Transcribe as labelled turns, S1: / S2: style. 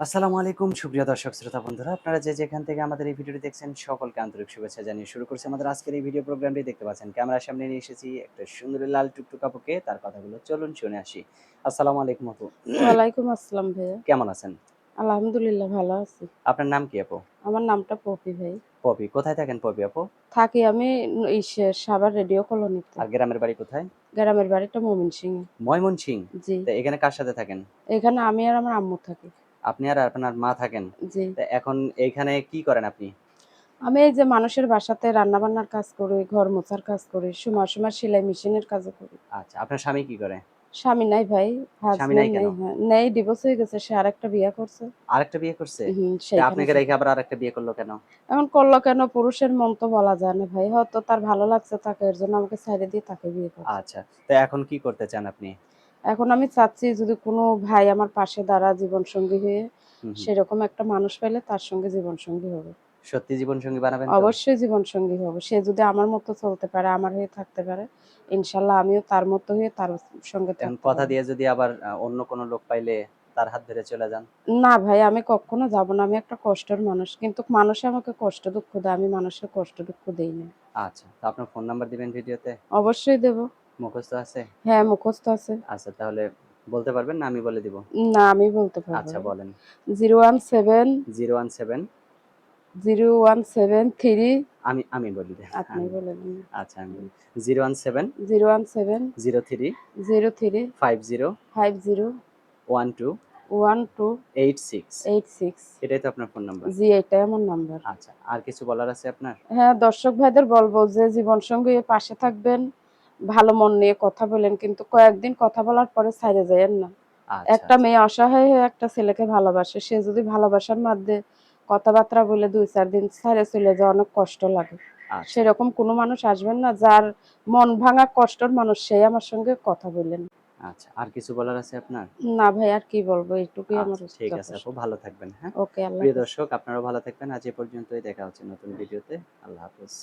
S1: আসসালামু আলাইকুম সুপ্রিয় দর্শক শ্রোতা বন্ধুরা, আপনারা যে যেখান থেকে আমাদের এই ভিডিওটি দেখছেন সকলকে আন্তরিক শুভেচ্ছা জানিয়ে শুরু করছি আমাদের আজকের এই ভিডিও প্রোগ্রামটি। দেখতে পাচ্ছেন ক্যামেরার সামনে নিয়ে এসেছি একটা সুন্দরী লাল টুকটুক আপুকে, তার কথাগুলো চলুন শুনে আসি। আসসালামু আলাইকুম আপু।
S2: ওয়ালাইকুম আসসালাম ভাইয়া।
S1: কেমন আছেন?
S2: আলহামদুলিল্লাহ ভালো আছি।
S1: আপনার নাম কি আপু?
S2: আমার নামটা পপি ভাই।
S1: পপি। কোথায় থাকেন পপি আপু?
S2: থাকি আমি সাভার রেডিও কলোনিতে।
S1: আর গ্রামের বাড়ি কোথায়?
S2: গ্রামের বাড়িটা ময়মনসিংহে।
S1: ময়মনসিং।
S2: জি।
S1: তো এখানে কার সাথে থাকেন?
S2: এখানে আমি আর আমার আম্মু থাকি।
S1: আপনি আর আপনার মা থাকেন।
S2: জি।
S1: তো এখন এইখানে কি করেন আপনি?
S2: আমি এই যে মানুষের বাসাতে রান্না-বান্নার কাজ করি, ঘর মোছার কাজ করি, সময়, সময় সেলাই মেশিনের কাজও করি।
S1: আচ্ছা, আপনার স্বামী কি করে?
S2: স্বামী নাই ভাই,
S1: স্বামী নাই
S2: হাসব্যান্ড
S1: কেন?
S2: নেই। হ্যাঁ, নেই, ডিভোর্স হয়ে গেছে। সে আরেকটা বিয়ে করছে।
S1: আরেকটা বিয়ে করছে? তা
S2: সেইখানে
S1: আপনাকে রেখে
S2: থাকে।
S1: আবার আরেকটা বিয়ে করলো কেন?
S2: এখন করলো কেন পুরুষের মন তো বলা যায় না ভাই। হয়তো তার ভালো লাগছে তাকে, এর জন্য আমাকে ছাইড়া দিয়ে তাকে বিয়ে করছে।
S1: আচ্ছা। তো এখন কি করতে চান আপনি?
S2: এখন আমি চাচ্ছি যদি কোনো ভাই আমার পাশে দাঁড়া জীবনসঙ্গী হয়ে,
S1: হুম, হুম।
S2: সেরকম একটা মানুষ পেলে তার সঙ্গে জীবনসঙ্গী হবে।
S1: সত্যি জীবনসঙ্গী বানাবেন তো?
S2: অবশ্যই জীবনসঙ্গী হবে। সে যদি আমার মতো চলতে পারে, আমার হয়ে থাকতে পারে, ইনশাআল্লাহ আমিও তার মতো হয়ে তার সঙ্গে
S1: এখন
S2: থাকতে
S1: কথা
S2: পারব।
S1: দিয়ে যদি আবার অন্য কোনো লোক পাইলে তার হাত ধরে চলে যান?
S2: না ভাই আমি কখনো যাব না। আমি একটা কষ্টের মানুষ। কিন্তু মানুষ আমাকে কষ্ট দুঃখ দেয়। আমি মানুষের কষ্ট দুঃখ দেই না।
S1: আচ্ছা। তো আপনার ফোন নাম্বার দিবেন ভিডিওতে?
S2: অবশ্যই দেব।
S1: মুখস্থ আছে?
S2: হ্যাঁ, মুখস্থ আছে।
S1: আচ্ছা, তাহলে বলতে পারবেন না আমি বলে দিব?
S2: না আমি বলতে পারব
S1: আচ্ছা
S2: না।
S1: বলেন।
S2: 017
S1: 017
S2: 0173
S1: আমি বলি দেন।
S2: আপনি
S1: আমি
S2: বলে দিন।
S1: আচ্ছা আমি বলি। 017
S2: 017
S1: 03
S2: 03
S1: 50
S2: 50
S1: 12
S2: 12
S1: 86।
S2: 86।
S1: এটাই তো আপনার ফোন নাম্বার?
S2: জি, এটাই আমার নাম্বার।
S1: আচ্ছা। আর কিছু বলার আছে আপনার?
S2: হ্যাঁ, দর্শক ভাইদের বলব যে জীবনসঙ্গী হয়ে পাশে থাকবেন, ভালো মন নিয়ে কথা বলেন কিন্তু কয়েকদিন কথা বলার পরে ছাইড়া যাইয়েন না।
S1: আচ্ছা,
S2: একটা
S1: আচ্ছা।
S2: মেয়ে অসহায় হয়ে একটা ছেলেকে ভালোবাসে। সে যদি ভালোবাসার মধ্যে কথাবার্তা বলে ২-৪ দিন ছাইড়া চলে যায় অনেক কষ্ট লাগে।
S1: আচ্ছা,
S2: সেরকম কোনো মানুষ আসবেন না যার মন ভাঙা কষ্টের মানুষ সেই আমার সঙ্গে কথা বললেন।
S1: আচ্ছা। আর কিছু বলার আছে আপনার?
S2: না ভাই আর কি বলবো এইটুকুই আমার
S1: আচ্ছা, ঠিক আছে আপু।
S2: যথেষ্ট।
S1: ভালো থাকবেন, হ্যাঁ?
S2: ওকে আল্লাহ
S1: প্রিয়
S2: হাফেজ।
S1: দর্শক আপনারাও ভালো থাকবেন। আজ এ পর্যন্তই। দেখা হচ্ছে নতুন ভিডিওতে। আল্লাহ হাফেজ।